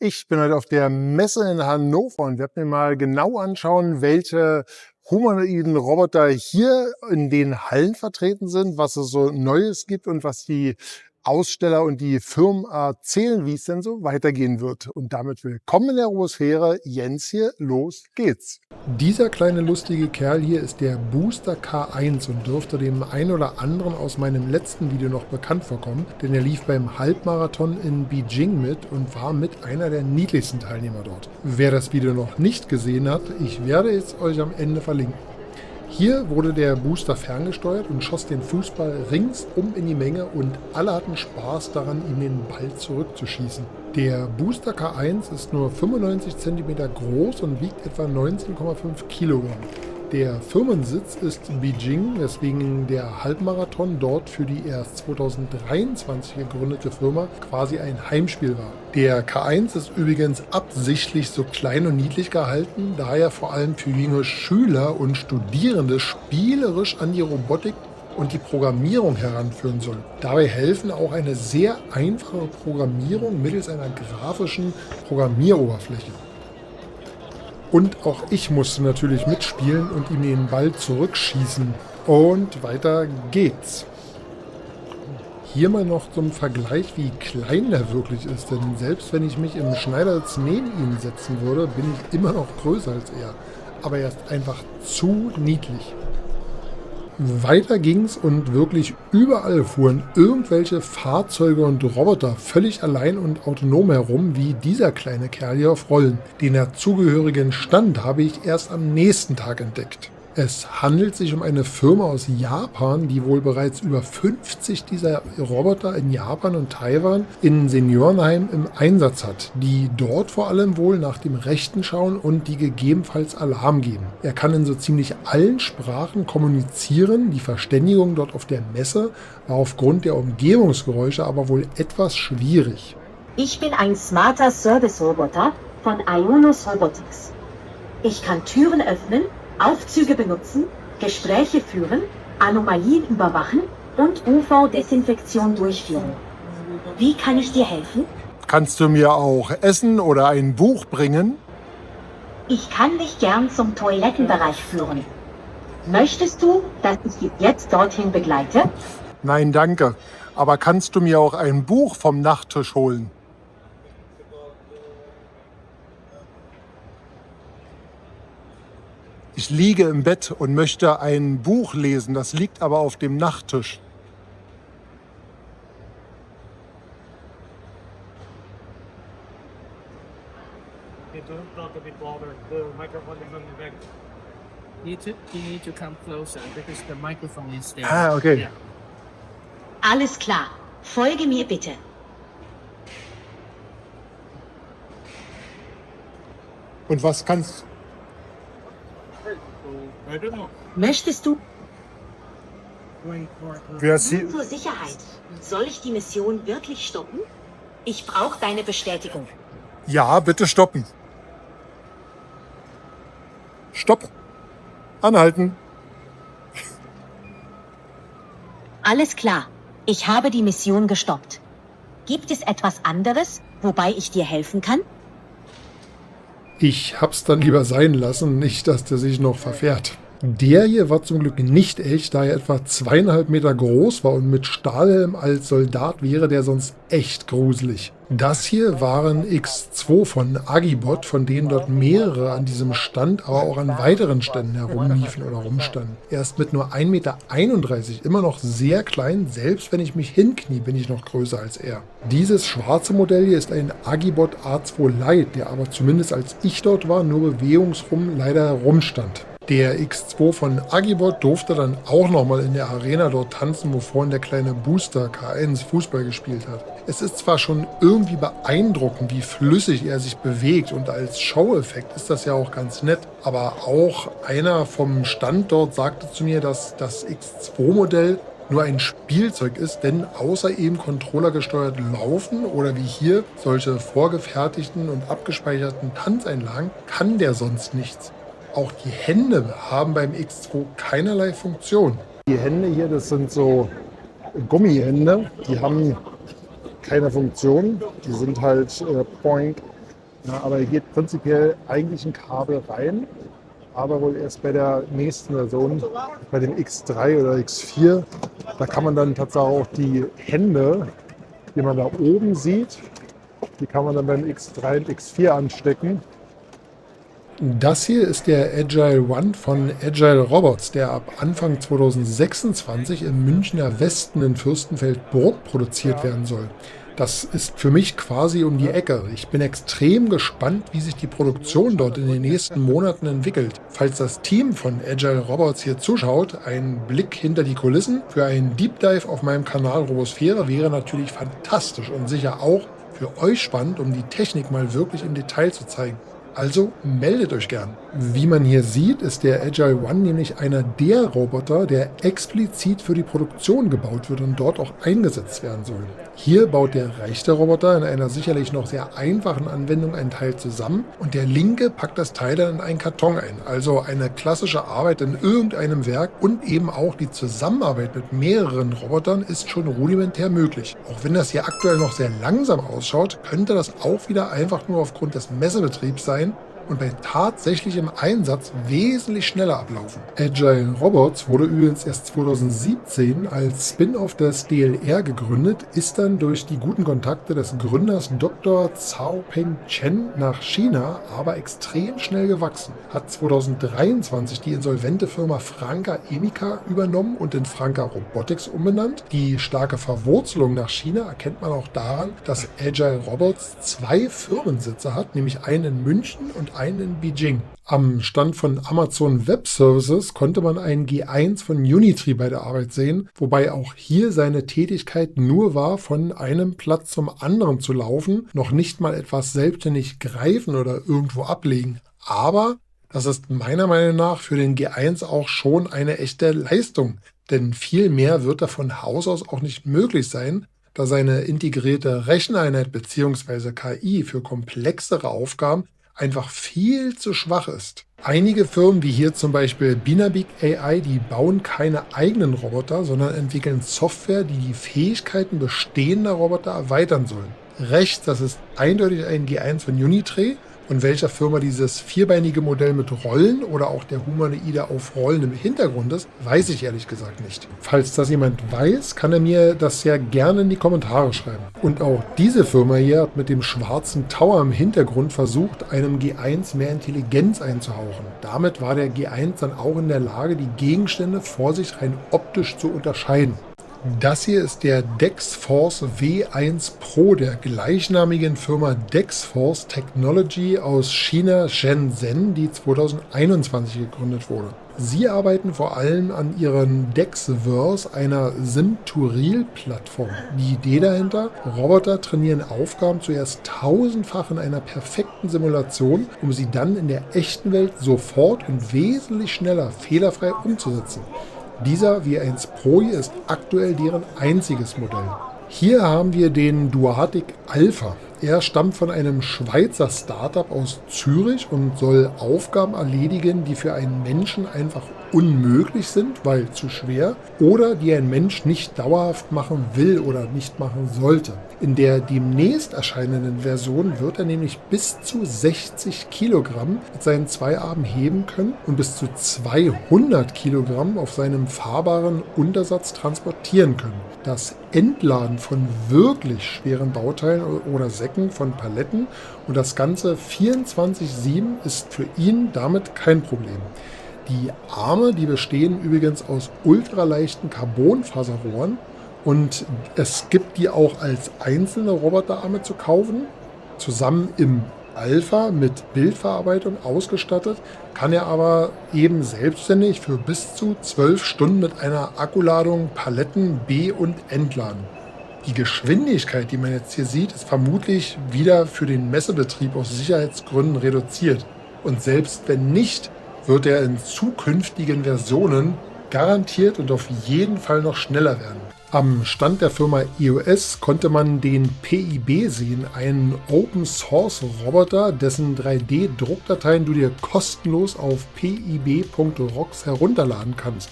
Ich bin heute auf der Messe in Hannover und werde mir mal genau anschauen, welche humanoiden Roboter hier in den Hallen vertreten sind, was es so Neues gibt und was die Aussteller und die Firmen erzählen, wie es denn so weitergehen wird. Und damit willkommen in der Robosphäre. Jens hier, los geht's. Dieser kleine lustige Kerl hier ist der Booster K1 und dürfte dem einen oder anderen aus meinem letzten Video noch bekannt vorkommen, denn er lief beim Halbmarathon in Beijing mit und war mit einer der niedlichsten Teilnehmer dort. Wer das Video noch nicht gesehen hat, ich werde es euch am Ende verlinken. Hier wurde der Booster ferngesteuert und schoss den Fußball ringsum in die Menge und alle hatten Spaß daran, ihm den Ball zurückzuschießen. Der Booster K1 ist nur 95 cm groß und wiegt etwa 19,5 Kilogramm. Der Firmensitz ist Beijing, weswegen der Halbmarathon dort für die erst 2023 gegründete Firma quasi ein Heimspiel war. Der K1 ist übrigens absichtlich so klein und niedlich gehalten, da er vor allem für junge Schüler und Studierende spielerisch an die Robotik und die Programmierung heranführen soll. Dabei helfen auch eine sehr einfache Programmierung mittels einer grafischen Programmieroberfläche. Und auch ich musste natürlich mitspielen und ihm den Ball zurückschießen. Und weiter geht's. Hier mal noch zum Vergleich, wie klein der wirklich ist. Denn selbst wenn ich mich im Schneidersitz neben ihn setzen würde, bin ich immer noch größer als er. Aber er ist einfach zu niedlich. Weiter ging's und wirklich überall fuhren irgendwelche Fahrzeuge und Roboter völlig allein und autonom herum, wie dieser kleine Kerl hier auf Rollen. Den dazugehörigen Stand habe ich erst am nächsten Tag entdeckt. Es handelt sich um eine Firma aus Japan, die wohl bereits über 50 dieser Roboter in Japan und Taiwan in Seniorenheimen im Einsatz hat, die dort vor allem wohl nach dem Rechten schauen und die gegebenenfalls Alarm geben. Er kann in so ziemlich allen Sprachen kommunizieren. Die Verständigung dort auf der Messe war aufgrund der Umgebungsgeräusche aber wohl etwas schwierig. Ich bin ein smarter Service-Roboter von Ionus Robotics. Ich kann Türen öffnen, Aufzüge benutzen, Gespräche führen, Anomalien überwachen und UV-Desinfektion durchführen. Wie kann ich dir helfen? Kannst du mir auch Essen oder ein Buch bringen? Ich kann dich gern zum Toilettenbereich führen. Möchtest du, dass ich dich jetzt dorthin begleite? Nein, danke. Aber kannst du mir auch ein Buch vom Nachttisch holen? Ich liege im Bett und möchte ein Buch lesen, das liegt aber auf dem Nachttisch. Don't talk a bit louder. The microphone is on the back. You need to come closer because the microphone is there. Ah, okay. Yeah. Alles klar. Folge mir bitte. Und was kannst I don't know. Möchtest du? wer sie? Zur Sicherheit. Soll ich die Mission wirklich stoppen? Ich brauche deine Bestätigung. Ja, bitte stoppen. Stopp. Anhalten. Alles klar. Ich habe die Mission gestoppt. Gibt es etwas anderes, wobei ich dir helfen kann? Ich hab's dann lieber sein lassen, nicht, dass der sich noch verfährt. Der hier war zum Glück nicht echt, da er etwa 2,5 Meter groß war und mit Stahlhelm als Soldat wäre der sonst echt gruselig. Das hier waren X2 von Agibot, von denen dort mehrere an diesem Stand, aber auch an weiteren Ständen herumliefen oder rumstanden. Er ist mit nur 1,31 Meter immer noch sehr klein, selbst wenn ich mich hinknie, bin ich noch größer als er. Dieses schwarze Modell hier ist ein Agibot A2 Lite, der aber zumindest als ich dort war, nur bewegungsrum leider herumstand. Der X2 von Agibot durfte dann auch nochmal in der Arena dort tanzen, wo vorhin der kleine Booster K1 Fußball gespielt hat. Es ist zwar schon irgendwie beeindruckend, wie flüssig er sich bewegt und als Show-Effekt ist das ja auch ganz nett, aber auch einer vom Stand dort sagte zu mir, dass das X2-Modell nur ein Spielzeug ist, denn außer eben controllergesteuert Laufen oder wie hier solche vorgefertigten und abgespeicherten Tanzeinlagen kann der sonst nichts. Auch die Hände haben beim X2 keinerlei Funktion. Die Hände hier, das sind so Gummihände, die haben keine Funktion. Die sind halt Point Ja, aber hier geht prinzipiell eigentlich ein Kabel rein, aber wohl erst bei der nächsten Version, bei dem X3 oder X4. Da kann man dann tatsächlich auch die Hände, die man da oben sieht, die kann man dann beim X3 und X4 anstecken. Das hier ist der Agile One von Agile Robots, der ab Anfang 2026 im Münchner Westen in Fürstenfeldbruck produziert werden soll. Das ist für mich quasi um die Ecke. Ich bin extrem gespannt, wie sich die Produktion dort in den nächsten Monaten entwickelt. Falls das Team von Agile Robots hier zuschaut, ein Blick hinter die Kulissen für einen Deep Dive auf meinem Kanal Robosphäre wäre natürlich fantastisch und sicher auch für euch spannend, um die Technik mal wirklich im Detail zu zeigen. Also meldet euch gern. Wie man hier sieht, ist der Agile One nämlich einer der Roboter, der explizit für die Produktion gebaut wird und dort auch eingesetzt werden soll. Hier baut der rechte Roboter in einer sicherlich noch sehr einfachen Anwendung ein Teil zusammen und der linke packt das Teil dann in einen Karton ein. Also eine klassische Arbeit in irgendeinem Werk und eben auch die Zusammenarbeit mit mehreren Robotern ist schon rudimentär möglich. Auch wenn das hier aktuell noch sehr langsam ausschaut, könnte das auch wieder einfach nur aufgrund des Messebetriebs sein und bei tatsächlichem Einsatz wesentlich schneller ablaufen. Agile Robots wurde übrigens erst 2017 als Spin-off des DLR gegründet, ist dann durch die guten Kontakte des Gründers Dr. Zhao Peng Chen nach China aber extrem schnell gewachsen. Hat 2023 die insolvente Firma Franka Emica übernommen und in Franka Robotics umbenannt. Die starke Verwurzelung nach China erkennt man auch daran, dass Agile Robots 2 Firmensitze hat, nämlich einen in München und einen in Beijing. Am Stand von Amazon Web Services konnte man einen G1 von Unitree bei der Arbeit sehen, wobei auch hier seine Tätigkeit nur war, von einem Platz zum anderen zu laufen, noch nicht mal etwas selbstständig greifen oder irgendwo ablegen. Aber das ist meiner Meinung nach für den G1 auch schon eine echte Leistung, denn viel mehr wird da von Haus aus auch nicht möglich sein, da seine integrierte Recheneinheit bzw. KI für komplexere Aufgaben einfach viel zu schwach ist. Einige Firmen, wie hier zum Beispiel Binabik AI, die bauen keine eigenen Roboter, sondern entwickeln Software, die die Fähigkeiten bestehender Roboter erweitern sollen. Rechts, das ist eindeutig ein G1 von Unitree. Und welcher Firma dieses vierbeinige Modell mit Rollen oder auch der Humanoide auf Rollen im Hintergrund ist, weiß ich ehrlich gesagt nicht. Falls das jemand weiß, kann er mir das ja gerne in die Kommentare schreiben. Und auch diese Firma hier hat mit dem schwarzen Tower im Hintergrund versucht, einem G1 mehr Intelligenz einzuhauchen. Damit war der G1 dann auch in der Lage, die Gegenstände vor sich rein optisch zu unterscheiden. Das hier ist der DexForce W1 Pro der gleichnamigen Firma DexForce Technology aus China Shenzhen, die 2021 gegründet wurde. Sie arbeiten vor allem an ihren Dexverse, einer Sim-to-Real-Plattform. Die Idee dahinter: Roboter trainieren Aufgaben zuerst tausendfach in einer perfekten Simulation, um sie dann in der echten Welt sofort und wesentlich schneller fehlerfrei umzusetzen. Dieser W1 Pro hier ist aktuell deren einziges Modell. Hier haben wir den Duatic Alpha. Er stammt von einem Schweizer Startup aus Zürich und soll Aufgaben erledigen, die für einen Menschen einfach unmöglich sind, weil zu schwer, oder die ein Mensch nicht dauerhaft machen will oder nicht machen sollte. In der demnächst erscheinenden Version wird er nämlich bis zu 60 Kilogramm mit seinen 2 Armen heben können und bis zu 200 Kilogramm auf seinem fahrbaren Untersatz transportieren können. Das Entladen von wirklich schweren Bauteilen oder Säcken von Paletten und das Ganze 24/7 ist für ihn damit kein Problem. Die Arme, die bestehen übrigens aus ultraleichten Carbonfaserrohren und es gibt die auch als einzelne Roboterarme zu kaufen. Zusammen im Alpha mit Bildverarbeitung ausgestattet, kann er aber eben selbstständig für bis zu 12 Stunden mit einer Akkuladung Paletten be- und entladen. Die Geschwindigkeit, die man jetzt hier sieht, ist vermutlich wieder für den Messebetrieb aus Sicherheitsgründen reduziert. Und selbst wenn nicht, wird er in zukünftigen Versionen garantiert und auf jeden Fall noch schneller werden. Am Stand der Firma EOS konnte man den PIB sehen, einen Open-Source-Roboter, dessen 3D-Druckdateien du dir kostenlos auf pib.rocks herunterladen kannst.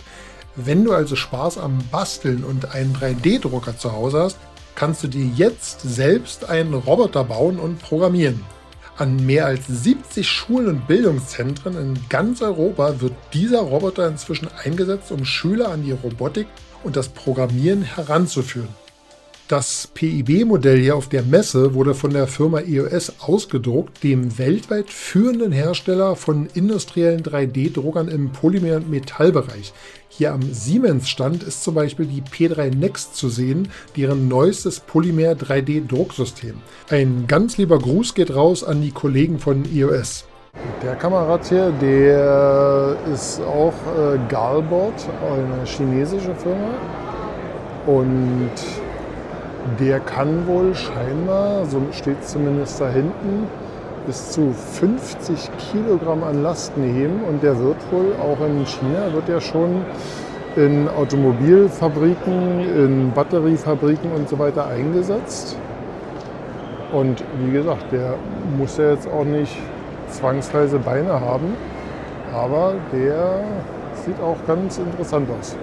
Wenn du also Spaß am Basteln und einen 3D-Drucker zu Hause hast, kannst du dir jetzt selbst einen Roboter bauen und programmieren. An mehr als 70 Schulen und Bildungszentren in ganz Europa wird dieser Roboter inzwischen eingesetzt, um Schüler an die Robotik und das Programmieren heranzuführen. Das PIB-Modell hier auf der Messe wurde von der Firma EOS ausgedruckt, dem weltweit führenden Hersteller von industriellen 3D-Druckern im Polymer- und Metallbereich. Hier am Siemens-Stand ist zum Beispiel die P3 Next zu sehen, deren neuestes Polymer 3D-Drucksystem. Ein ganz lieber Gruß geht raus an die Kollegen von EOS. Der Kamerad hier, der ist auch Galbot, eine chinesische Firma. Und der kann wohl scheinbar, so steht es zumindest da hinten, bis zu 50 Kilogramm an Lasten heben. Und der wird wohl auch in China, wird ja schon in Automobilfabriken, in Batteriefabriken und so weiter eingesetzt. Und wie gesagt, der muss ja jetzt auch nicht zwangsweise Beine haben, aber der sieht auch ganz interessant aus.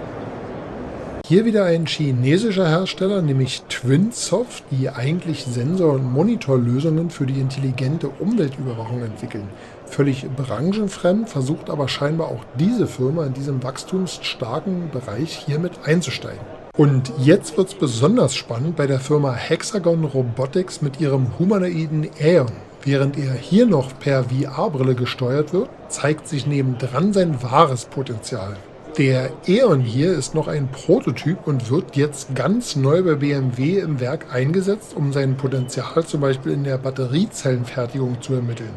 Hier wieder ein chinesischer Hersteller, nämlich Twinsoft, die eigentlich Sensor- und Monitorlösungen für die intelligente Umweltüberwachung entwickeln. Völlig branchenfremd, versucht aber scheinbar auch diese Firma in diesem wachstumsstarken Bereich hiermit einzusteigen. Und jetzt wird es besonders spannend bei der Firma Hexagon Robotics mit ihrem humanoiden Aeon. Während er hier noch per VR-Brille gesteuert wird, zeigt sich nebendran sein wahres Potenzial. Der Aeon hier ist noch ein Prototyp und wird jetzt ganz neu bei BMW im Werk eingesetzt, um sein Potenzial zum Beispiel in der Batteriezellenfertigung zu ermitteln.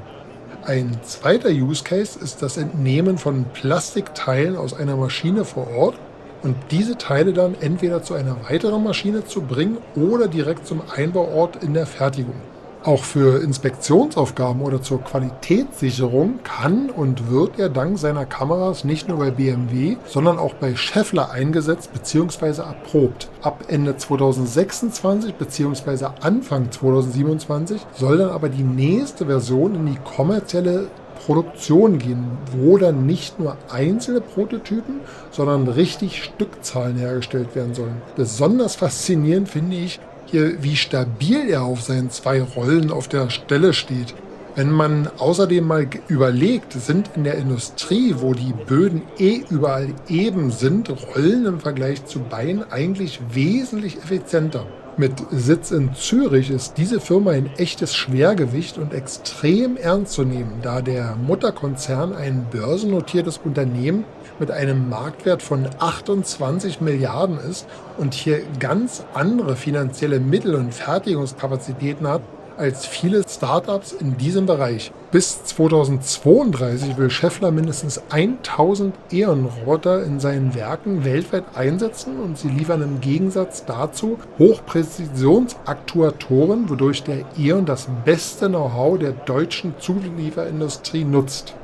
Ein zweiter Use Case ist das Entnehmen von Plastikteilen aus einer Maschine vor Ort und diese Teile dann entweder zu einer weiteren Maschine zu bringen oder direkt zum Einbauort in der Fertigung. Auch für Inspektionsaufgaben oder zur Qualitätssicherung kann und wird er dank seiner Kameras nicht nur bei BMW, sondern auch bei Schaeffler eingesetzt bzw. erprobt. Ab Ende 2026 bzw. Anfang 2027 soll dann aber die nächste Version in die kommerzielle Produktion gehen, wo dann nicht nur einzelne Prototypen, sondern richtig Stückzahlen hergestellt werden sollen. Besonders faszinierend finde ich, wie stabil er auf seinen zwei Rollen auf der Stelle steht. Wenn man außerdem mal überlegt, sind in der Industrie, wo die Böden überall eben sind, Rollen im Vergleich zu Beinen eigentlich wesentlich effizienter. Mit Sitz in Zürich ist diese Firma ein echtes Schwergewicht und extrem ernst zu nehmen, da der Mutterkonzern ein börsennotiertes Unternehmen mit einem Marktwert von 28 Milliarden ist und hier ganz andere finanzielle Mittel und Fertigungskapazitäten hat als viele Startups in diesem Bereich. Bis 2032 will Schaeffler mindestens 1000 Aeon-Roboter in seinen Werken weltweit einsetzen und sie liefern im Gegensatz dazu Hochpräzisionsaktuatoren, wodurch der Aeon das beste Know-how der deutschen Zulieferindustrie nutzt.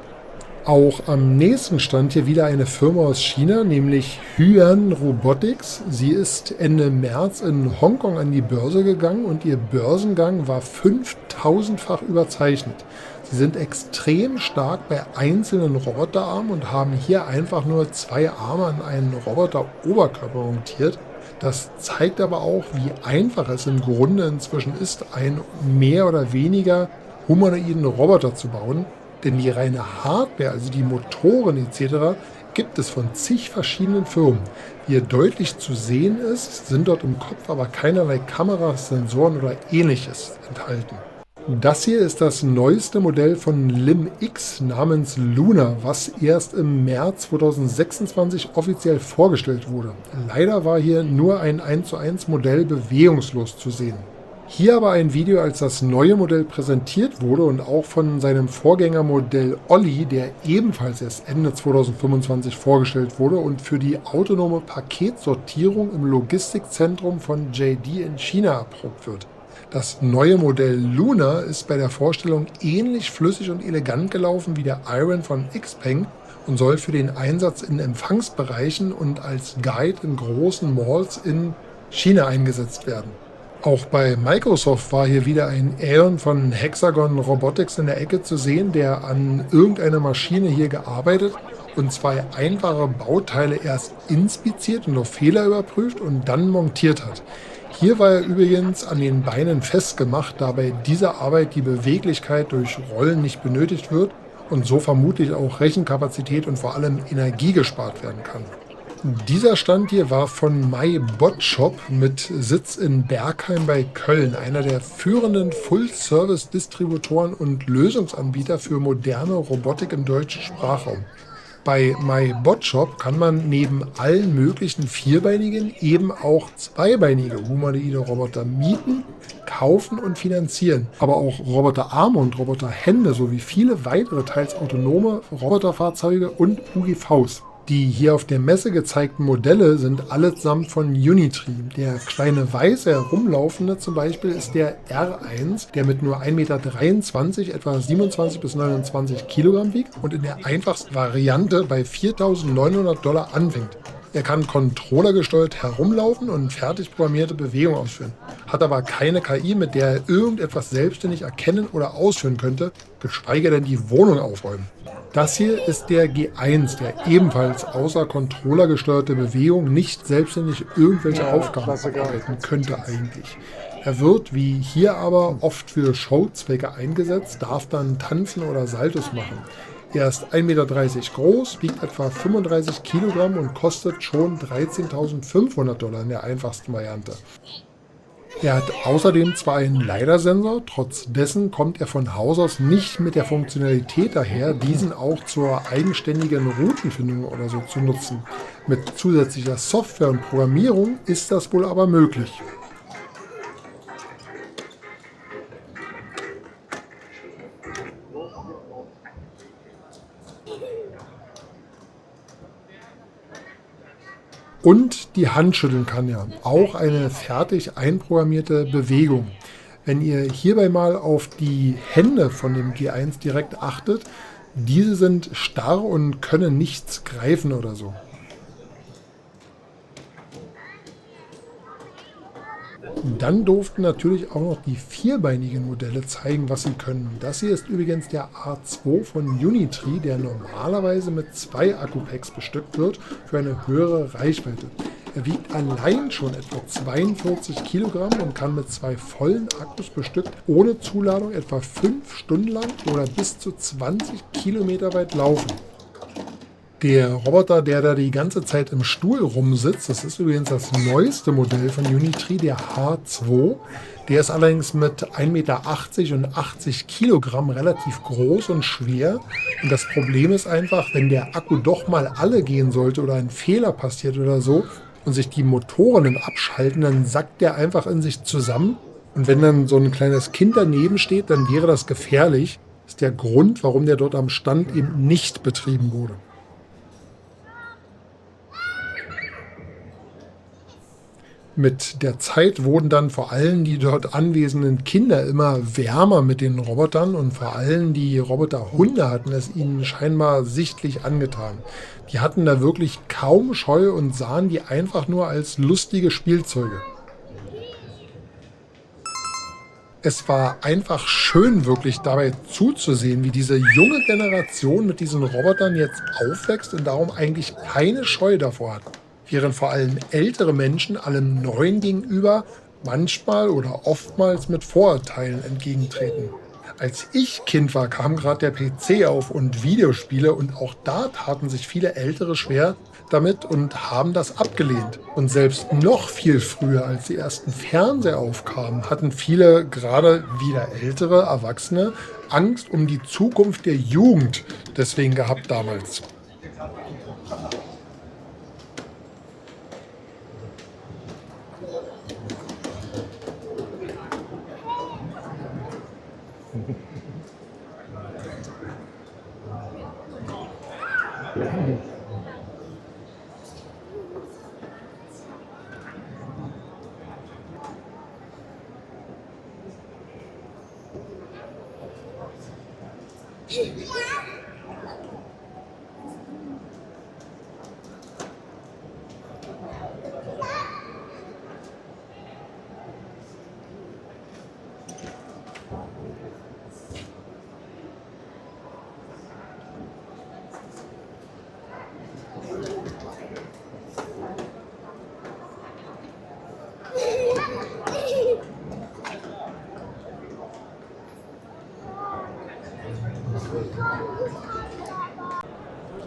Auch am nächsten Stand hier wieder eine Firma aus China, nämlich Huan Robotics. Sie ist Ende März in Hongkong an die Börse gegangen und ihr Börsengang war 5000-fach überzeichnet. Sie sind extrem stark bei einzelnen Roboterarmen und haben hier einfach nur 2 Arme an einen Roboter-Oberkörper montiert. Das zeigt aber auch, wie einfach es im Grunde inzwischen ist, einen mehr oder weniger humanoiden Roboter zu bauen. Denn die reine Hardware, also die Motoren etc., gibt es von zig verschiedenen Firmen. Wie hier deutlich zu sehen ist, sind dort im Kopf aber keinerlei Kameras, Sensoren oder ähnliches enthalten. Das hier ist das neueste Modell von LIM-X namens Luna, was erst im März 2026 offiziell vorgestellt wurde. Leider war hier nur ein 1:1 Modell bewegungslos zu sehen. Hier aber ein Video, als das neue Modell präsentiert wurde und auch von seinem Vorgängermodell Olli, der ebenfalls erst Ende 2025 vorgestellt wurde und für die autonome Paketsortierung im Logistikzentrum von JD in China erprobt wird. Das neue Modell Luna ist bei der Vorstellung ähnlich flüssig und elegant gelaufen wie der Iron von Xpeng und soll für den Einsatz in Empfangsbereichen und als Guide in großen Malls in China eingesetzt werden. Auch bei Microsoft war hier wieder ein Aeon von Hexagon Robotics in der Ecke zu sehen, der an irgendeiner Maschine hier gearbeitet und 2 einfache Bauteile erst inspiziert und auf Fehler überprüft und dann montiert hat. Hier war er übrigens an den Beinen festgemacht, da bei dieser Arbeit die Beweglichkeit durch Rollen nicht benötigt wird und so vermutlich auch Rechenkapazität und vor allem Energie gespart werden kann. Dieser Stand hier war von MyBotShop mit Sitz in Bergheim bei Köln, einer der führenden Full-Service-Distributoren und Lösungsanbieter für moderne Robotik im deutschen Sprachraum. Bei MyBotShop kann man neben allen möglichen vierbeinigen eben auch zweibeinige humanoide Roboter mieten, kaufen und finanzieren. Aber auch Roboterarme und Roboterhände sowie viele weitere teils autonome Roboterfahrzeuge und UGVs. Die hier auf der Messe gezeigten Modelle sind allesamt von Unitree. Der kleine weiße herumlaufende zum Beispiel ist der R1, der mit nur 1,23 Meter etwa 27 bis 29 Kilogramm wiegt und in der einfachsten Variante bei $4.900 anfängt. Er kann controllergesteuert herumlaufen und fertig programmierte Bewegungen ausführen, hat aber keine KI, mit der er irgendetwas selbstständig erkennen oder ausführen könnte, geschweige denn die Wohnung aufräumen. Das hier ist der G1, der ebenfalls außer controllergesteuerte Bewegung nicht selbstständig irgendwelche Aufgaben abarbeiten könnte eigentlich. Er wird, wie hier aber, oft für Showzwecke eingesetzt, darf dann tanzen oder Saltos machen. Er ist 1,30 Meter groß, wiegt etwa 35 Kilogramm und kostet schon $13.500 in der einfachsten Variante. Er hat außerdem zwar einen LiDAR-Sensor, trotz dessen kommt er von Haus aus nicht mit der Funktionalität daher, diesen auch zur eigenständigen Routenfindung oder so zu nutzen. Mit zusätzlicher Software und Programmierung ist das wohl aber möglich. Und die Hand schütteln kann er. Auch eine fertig einprogrammierte Bewegung. Wenn ihr hierbei mal auf die Hände von dem G1 direkt achtet, diese sind starr und können nichts greifen oder so. Dann durften natürlich auch noch die vierbeinigen Modelle zeigen, was sie können. Das hier ist übrigens der A2 von Unitree, der normalerweise mit 2 Akkupacks bestückt wird für eine höhere Reichweite. Er wiegt allein schon etwa 42 Kilogramm und kann mit 2 vollen Akkus bestückt ohne Zuladung etwa 5 Stunden lang oder bis zu 20 Kilometer weit laufen. Der Roboter, der da die ganze Zeit im Stuhl rumsitzt, das ist übrigens das neueste Modell von Unitree, der H2. Der ist allerdings mit 1,80 Meter und 80 Kilogramm relativ groß und schwer. Und das Problem ist einfach, wenn der Akku doch mal alle gehen sollte oder ein Fehler passiert oder so und sich die Motoren im Abschalten, dann sackt der einfach in sich zusammen. Und wenn dann so ein kleines Kind daneben steht, dann wäre das gefährlich. Das ist der Grund, warum der dort am Stand eben nicht betrieben wurde. Mit der Zeit wurden dann vor allem die dort anwesenden Kinder immer wärmer mit den Robotern und vor allem die Roboterhunde hatten es ihnen scheinbar sichtlich angetan. Die hatten da wirklich kaum Scheu und sahen die einfach nur als lustige Spielzeuge. Es war einfach schön, wirklich dabei zuzusehen, wie diese junge Generation mit diesen Robotern jetzt aufwächst und darum eigentlich keine Scheu davor hat. Während vor allem ältere Menschen allem Neuen gegenüber manchmal oder oftmals mit Vorurteilen entgegentreten. Als ich Kind war, kam gerade der PC auf und Videospiele und auch da taten sich viele Ältere schwer damit und haben das abgelehnt. Und selbst noch viel früher, als die ersten Fernseher aufkamen, hatten viele, gerade wieder ältere Erwachsene, Angst um die Zukunft der Jugend deswegen gehabt damals.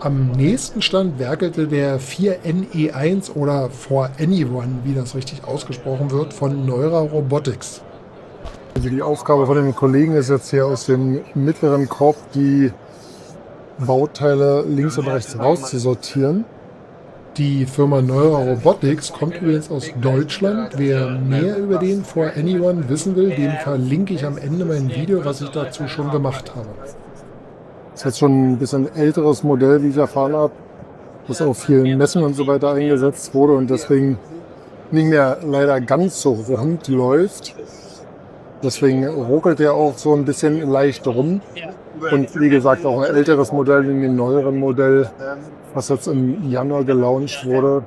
Am nächsten Stand werkelte der 4NE1 oder 4Anyone, wie das richtig ausgesprochen wird, von Neura Robotics. Also die Aufgabe von den Kollegen ist jetzt hier aus dem mittleren Korb die Bauteile links und rechts rauszusortieren. Die Firma Neura Robotics kommt übrigens aus Deutschland. Wer mehr über den 4Anyone wissen will, dem verlinke ich am Ende mein Video, was ich dazu schon gemacht habe. Das ist jetzt schon ein bisschen älteres Modell, wie ich erfahren habe, das auf vielen Messen und so weiter eingesetzt wurde und deswegen nicht mehr leider ganz so rund läuft. Deswegen ruckelt er auch so ein bisschen leicht rum. Und wie gesagt, auch ein älteres Modell in dem neueren Modell, was jetzt im Januar gelauncht wurde.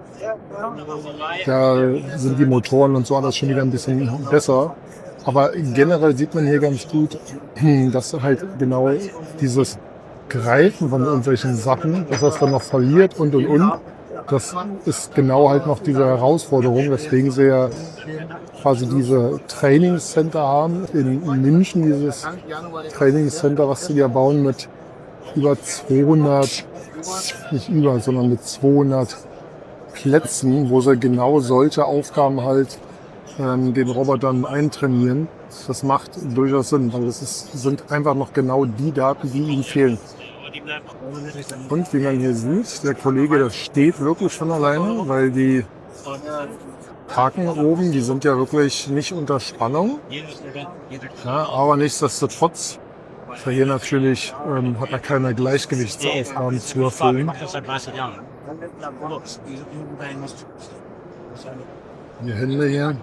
Da sind die Motoren und so alles schon wieder ein bisschen besser. Aber generell sieht man hier ganz gut, dass halt genau dieses Greifen von irgendwelchen Sachen, dass das dann noch verliert und. Das ist genau halt noch diese Herausforderung, weswegen sie ja quasi diese Trainingscenter haben. In München dieses Trainingscenter, was sie ja bauen mit über 200, nicht über, sondern mit 200 Plätzen, wo sie genau solche Aufgaben halt den Robotern eintrainieren. Das macht durchaus Sinn, weil sind einfach noch genau die Daten, die ihnen fehlen. Und wie man hier sieht, der Kollege, das steht wirklich schon alleine, weil die Haken oben, die sind ja wirklich nicht unter Spannung. Ja, aber nichtsdestotrotz, hier natürlich hat er keine Gleichgewichtsaufgaben zu erfüllen. Die Hände hier.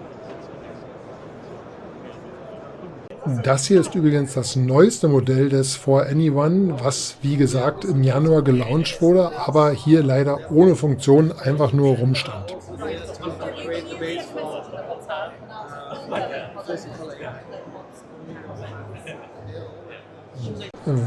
Das hier ist übrigens das neueste Modell des 4Anyone, was wie gesagt im Januar gelauncht wurde, aber hier leider ohne Funktion einfach nur rumstand.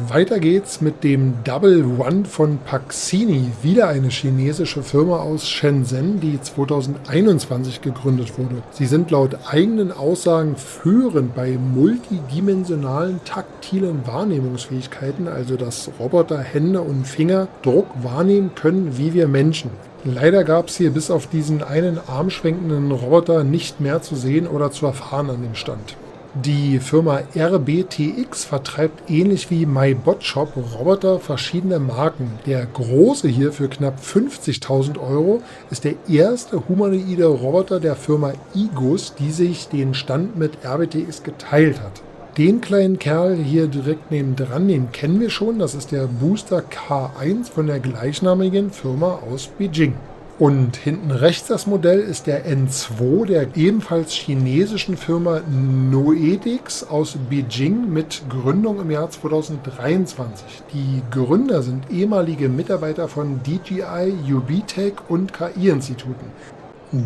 Weiter geht's mit dem Double One von Paxini, wieder eine chinesische Firma aus Shenzhen, die 2021 gegründet wurde. Sie sind laut eigenen Aussagen führend bei multidimensionalen taktilen Wahrnehmungsfähigkeiten, also dass Roboter Hände und Finger Druck wahrnehmen können wie wir Menschen. Leider gab es hier bis auf diesen einen armschwenkenden Roboter nicht mehr zu sehen oder zu erfahren an dem Stand. Die Firma RBTX vertreibt ähnlich wie MyBotShop Roboter verschiedener Marken. Der große hier für knapp 50.000 € ist der erste humanoide Roboter der Firma Igus, die sich den Stand mit RBTX geteilt hat. Den kleinen Kerl hier direkt nebendran, den kennen wir schon, das ist der Booster K1 von der gleichnamigen Firma aus Beijing. Und hinten rechts das Modell ist der N2 der ebenfalls chinesischen Firma Noedix aus Beijing mit Gründung im Jahr 2023. Die Gründer sind ehemalige Mitarbeiter von DJI, UBTech und KI-Instituten.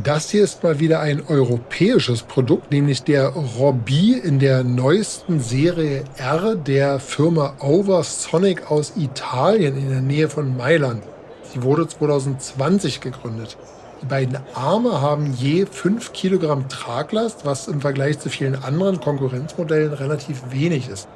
Das hier ist mal wieder ein europäisches Produkt, nämlich der Robi in der neuesten Serie R der Firma Oversonic aus Italien in der Nähe von Mailand. Sie wurde 2020 gegründet. Die beiden Arme haben je 5 Kilogramm Traglast, was im Vergleich zu vielen anderen Konkurrenzmodellen relativ wenig ist.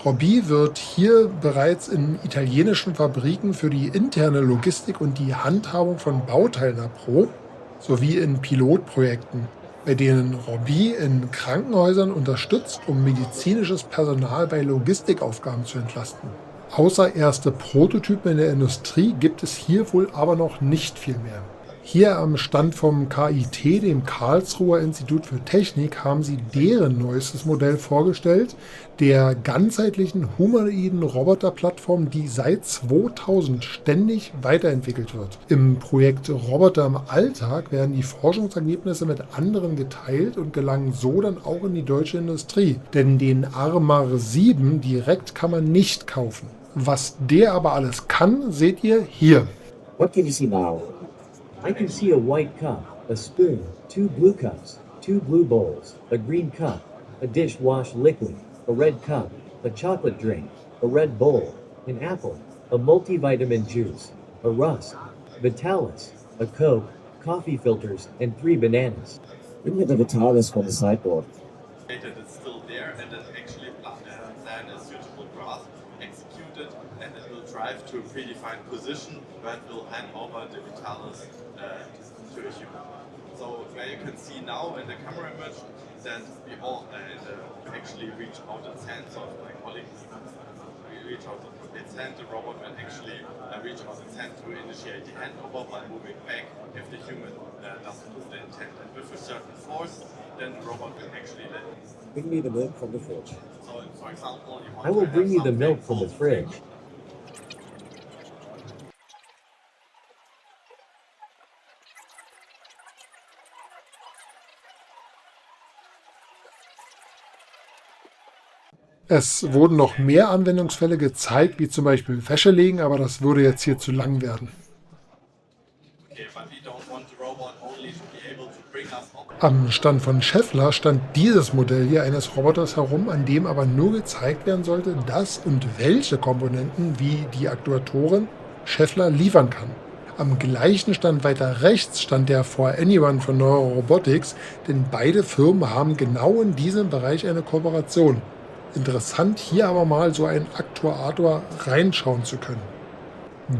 Robi wird hier bereits in italienischen Fabriken für die interne Logistik und die Handhabung von Bauteilen erprobt, sowie in Pilotprojekten, bei denen Robi in Krankenhäusern unterstützt, um medizinisches Personal bei Logistikaufgaben zu entlasten. Außer erste Prototypen in der Industrie gibt es hier wohl aber noch nicht viel mehr. Hier am Stand vom KIT, dem Karlsruher Institut für Technik, haben sie deren neuestes Modell vorgestellt, der ganzheitlichen humanoiden Roboterplattform, die seit 2000 ständig weiterentwickelt wird. Im Projekt Roboter im Alltag werden die Forschungsergebnisse mit anderen geteilt und gelangen so dann auch in die deutsche Industrie. Denn den Armar 7 direkt kann man nicht kaufen. Was der aber alles kann, seht ihr hier. What can you see now? I can see a white cup, a spoon, 2 blue cups, 2 blue bowls, a green cup, a dishwash liquid, a red cup, a chocolate drink, a red bowl, an apple, a multivitamin juice, a rusk, Vitalis, a Coke, coffee filters, and 3 bananas. Bring me the Vitalis from the sideboard. Data that's still there and that actually plan a suitable for us, execute and it will drive to a predefined position where it will hand over the Vitalis to a human. So where you can see now in the camera image that we all actually reach out its hand, so my colleague reach out its hand, the robot will actually reach out its hand to initiate the handover by moving back if the human doesn't do the intent. And with a certain force, then the robot will actually let it. Bring me the milk from the fridge. So, for example, you want I will to bring have you the something milk from the cold fridge. Es wurden noch mehr Anwendungsfälle gezeigt, wie zum Beispiel Wäsche legen, aber das würde jetzt hier zu lang werden. Okay, but we don't want the robot only to be able to bring us up. Am Stand von Schaeffler stand dieses Modell hier eines Roboters herum, an dem aber nur gezeigt werden sollte, dass und welche Komponenten wie die Aktuatoren Schaeffler liefern kann. Am gleichen Stand weiter rechts stand der For Anyone von Neuro Robotics, denn beide Firmen haben genau in diesem Bereich eine Kooperation. Interessant, hier aber mal so einen Aktuator reinschauen zu können.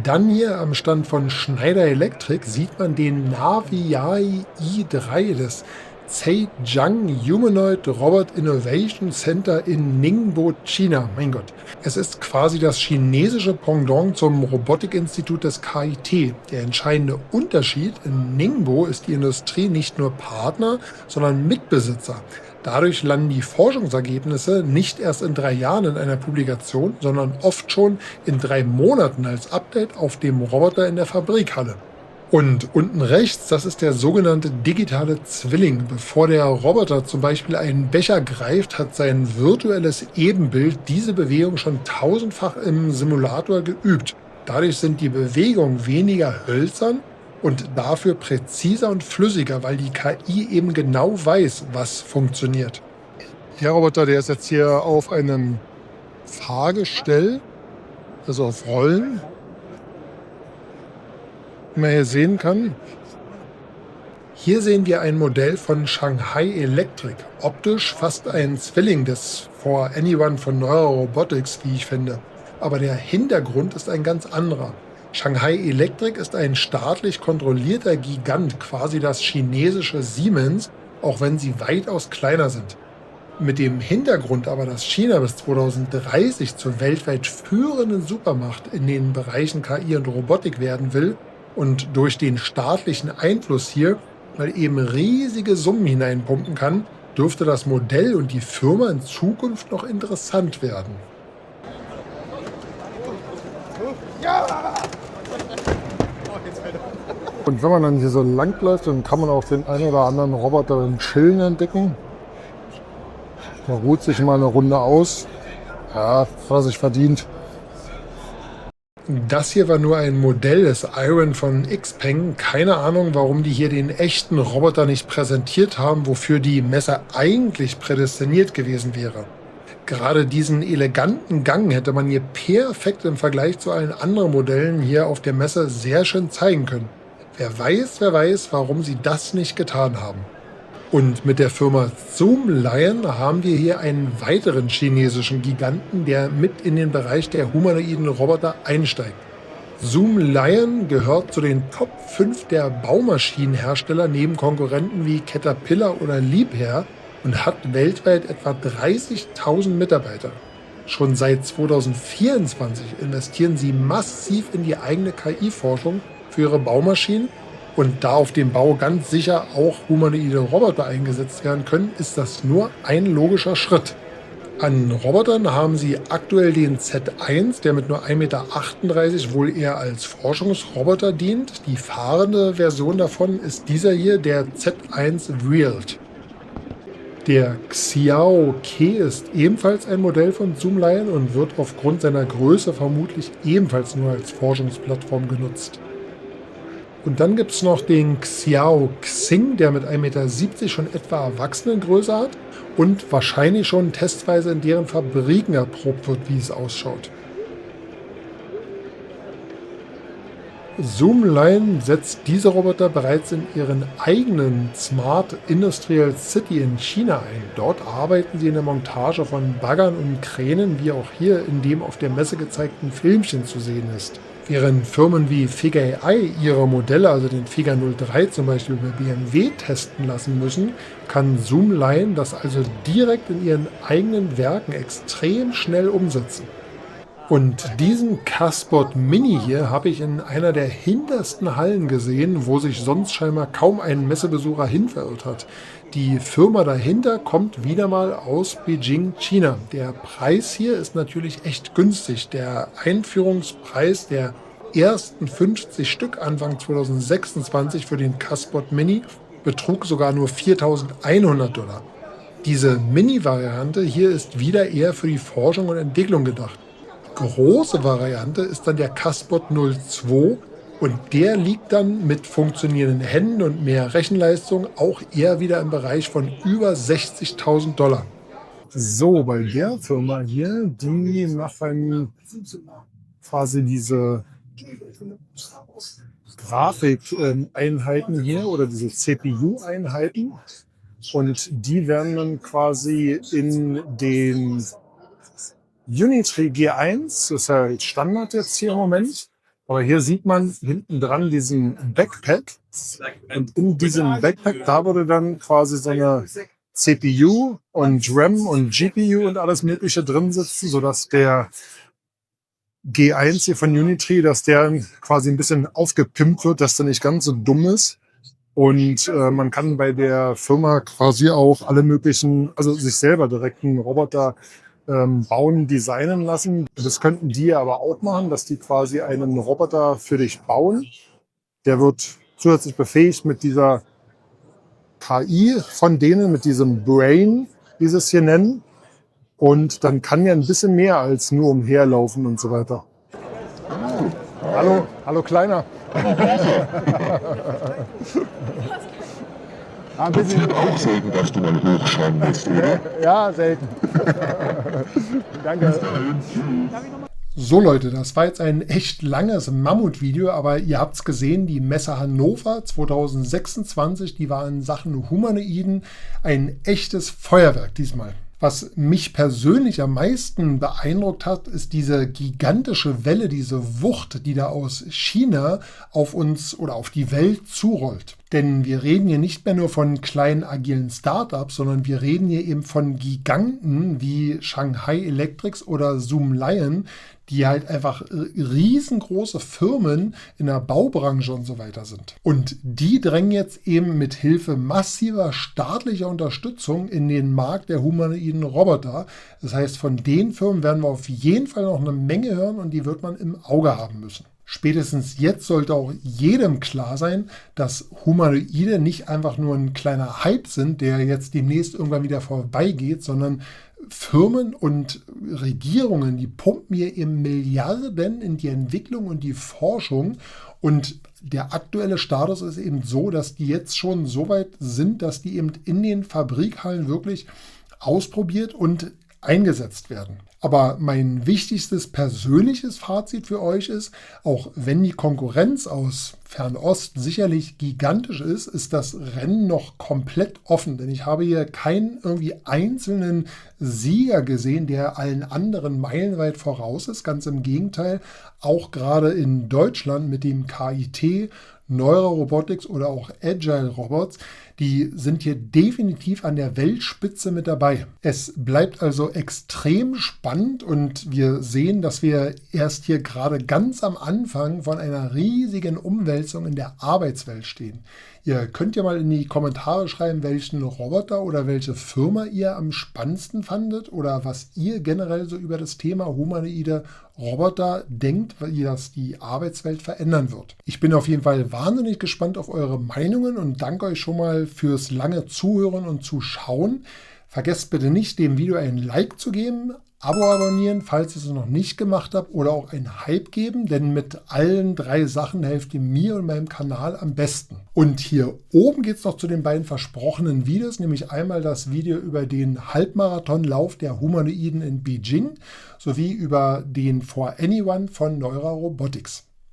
Dann hier am Stand von Schneider Electric sieht man den Naviai i3 des Zhejiang Humanoid Robot Innovation Center in Ningbo, China. Mein Gott, es ist quasi das chinesische Pendant zum Robotikinstitut des KIT. Der entscheidende Unterschied: in Ningbo ist die Industrie nicht nur Partner, sondern Mitbesitzer. Dadurch landen die Forschungsergebnisse nicht erst in 3 Jahren in einer Publikation, sondern oft schon in 3 Monaten als Update auf dem Roboter in der Fabrikhalle. Und unten rechts, das ist der sogenannte digitale Zwilling. Bevor der Roboter zum Beispiel einen Becher greift, hat sein virtuelles Ebenbild diese Bewegung schon 1000-fach im Simulator geübt. Dadurch sind die Bewegungen weniger hölzern und dafür präziser und flüssiger, weil die KI eben genau weiß, was funktioniert. Der Roboter, der ist jetzt hier auf einem Fahrgestell, also auf Rollen, wie man hier sehen kann. Hier sehen wir ein Modell von Shanghai Electric, optisch fast ein Zwilling des For Anyone von Neuro Robotics, wie ich finde. Aber der Hintergrund ist ein ganz anderer. Shanghai Electric ist ein staatlich kontrollierter Gigant, quasi das chinesische Siemens, auch wenn sie weitaus kleiner sind. Mit dem Hintergrund aber, dass China bis 2030 zur weltweit führenden Supermacht in den Bereichen KI und Robotik werden will und durch den staatlichen Einfluss hier mal eben riesige Summen hineinpumpen kann, dürfte das Modell und die Firma in Zukunft noch interessant werden. Und wenn man dann hier so lang läuft, dann kann man auch den einen oder anderen Roboter im Chillen entdecken. Der ruht sich mal eine Runde aus. Ja, hat er sich verdient. Das hier war nur ein Modell des Iron von Xpeng. Keine Ahnung, warum die hier den echten Roboter nicht präsentiert haben, wofür die Messe eigentlich prädestiniert gewesen wäre. Gerade diesen eleganten Gang hätte man hier perfekt im Vergleich zu allen anderen Modellen hier auf der Messe sehr schön zeigen können. Wer weiß, warum sie das nicht getan haben. Und mit der Firma Zoomlion haben wir hier einen weiteren chinesischen Giganten, der mit in den Bereich der humanoiden Roboter einsteigt. Zoomlion gehört zu den Top 5 der Baumaschinenhersteller neben Konkurrenten wie Caterpillar oder Liebherr und hat weltweit etwa 30.000 Mitarbeiter. Schon seit 2024 investieren sie massiv in die eigene KI-Forschung für ihre Baumaschinen. Und da auf dem Bau ganz sicher auch humanoide Roboter eingesetzt werden können, ist das nur ein logischer Schritt. An Robotern haben sie aktuell den Z1, der mit nur 1,38 Meter wohl eher als Forschungsroboter dient. Die fahrende Version davon ist dieser hier, der Z1 Wheeled. Der Xiao Ke ist ebenfalls ein Modell von Zoomlion und wird aufgrund seiner Größe vermutlich ebenfalls nur als Forschungsplattform genutzt. Und dann gibt es noch den Xiao Xing, der mit 1,70 Meter schon etwa Erwachsenengröße hat und wahrscheinlich schon testweise in deren Fabriken erprobt wird, wie es ausschaut. Zoomlion setzt diese Roboter bereits in ihren eigenen Smart Industrial City in China ein. Dort arbeiten sie in der Montage von Baggern und Kränen, wie auch hier in dem auf der Messe gezeigten Filmchen zu sehen ist. Während Firmen wie Figure AI ihre Modelle, also den Figure 03 zum Beispiel bei BMW testen lassen müssen, kann Zoomlion das also direkt in ihren eigenen Werken extrem schnell umsetzen. Und diesen Caspot Mini hier habe ich in einer der hintersten Hallen gesehen, wo sich sonst scheinbar kaum ein Messebesucher hin verirrt hat. Die Firma dahinter kommt wieder mal aus Beijing, China. Der Preis hier ist natürlich echt günstig. Der Einführungspreis der ersten 50 Stück Anfang 2026 für den Caspot Mini betrug sogar nur $4.100. Diese Mini-Variante hier ist wieder eher für die Forschung und Entwicklung gedacht. Große Variante ist dann der Caspot 02 und der liegt dann mit funktionierenden Händen und mehr Rechenleistung auch eher wieder im Bereich von über $60.000. So, bei der Firma hier, die machen quasi diese Grafikeinheiten hier oder diese CPU-Einheiten und die werden dann quasi in den Unitree G1, das ist ja jetzt Standard jetzt hier im Moment, aber hier sieht man hinten dran diesen Backpack und in diesem Backpack, da würde dann quasi so eine CPU und RAM und GPU und alles mögliche drin sitzen, sodass der G1 hier von Unitree, dass der quasi ein bisschen aufgepimpt wird, dass der nicht ganz so dumm ist. Und man kann bei der Firma quasi auch alle möglichen, also sich selber direkt einen Roboter bauen, designen lassen. Das könnten die aber auch machen, dass die quasi einen Roboter für dich bauen. Der wird zusätzlich befähigt mit dieser KI von denen, mit diesem Brain, wie sie es hier nennen. Und dann kann ja ein bisschen mehr als nur umherlaufen und so weiter. Hallo, hallo Kleiner. Ein bisschen Auch selten, dass du mal hochschauen willst, oder? Ja, selten. Danke. So Leute, das war jetzt ein echt langes Mammutvideo, aber ihr habt es gesehen, die Messe Hannover 2026, die war in Sachen Humanoiden ein echtes Feuerwerk diesmal. Was mich persönlich am meisten beeindruckt hat, ist diese gigantische Welle, diese Wucht, die da aus China auf uns oder auf die Welt zurollt. Denn wir reden hier nicht mehr nur von kleinen agilen Startups, sondern wir reden hier eben von Giganten wie Shanghai Electrics oder Zoomlion, die halt einfach riesengroße Firmen in der Baubranche und so weiter sind. Und die drängen jetzt eben mit Hilfe massiver staatlicher Unterstützung in den Markt der humanoiden Roboter. Das heißt, von den Firmen werden wir auf jeden Fall noch eine Menge hören und die wird man im Auge haben müssen. Spätestens jetzt sollte auch jedem klar sein, dass Humanoide nicht einfach nur ein kleiner Hype sind, der jetzt demnächst irgendwann wieder vorbeigeht, sondern Firmen und Regierungen, die pumpen hier eben Milliarden in die Entwicklung und die Forschung. Und der aktuelle Status ist eben so, dass die jetzt schon so weit sind, dass die eben in den Fabrikhallen wirklich ausprobiert und eingesetzt werden. Aber mein wichtigstes persönliches Fazit für euch ist, auch wenn die Konkurrenz aus Fernost sicherlich gigantisch ist, ist das Rennen noch komplett offen. Denn ich habe hier keinen irgendwie einzelnen Sieger gesehen, der allen anderen meilenweit voraus ist. Ganz im Gegenteil, auch gerade in Deutschland mit dem KIT, Neurorobotics oder auch Agile Robots, die sind hier definitiv an der Weltspitze mit dabei. Es bleibt also extrem spannend und wir sehen, dass wir erst hier gerade ganz am Anfang von einer riesigen Umwälzung in der Arbeitswelt stehen. Ihr könnt ja mal in die Kommentare schreiben, welchen Roboter oder welche Firma ihr am spannendsten fandet oder was ihr generell so über das Thema humanoide Roboter denkt, wie das die Arbeitswelt verändern wird. Ich bin auf jeden Fall wahnsinnig gespannt auf eure Meinungen und danke euch schon mal fürs lange Zuhören und Zuschauen. Vergesst bitte nicht, dem Video ein Like zu geben, Abo abonnieren, falls ihr es noch nicht gemacht habt, oder auch ein Hype geben, denn mit allen 3 Sachen helft ihr mir und meinem Kanal am besten. Und hier oben geht es noch zu den beiden versprochenen Videos, nämlich einmal das Video über den Halbmarathonlauf der Humanoiden in Beijing sowie über den For Anyone von Neurorobotics.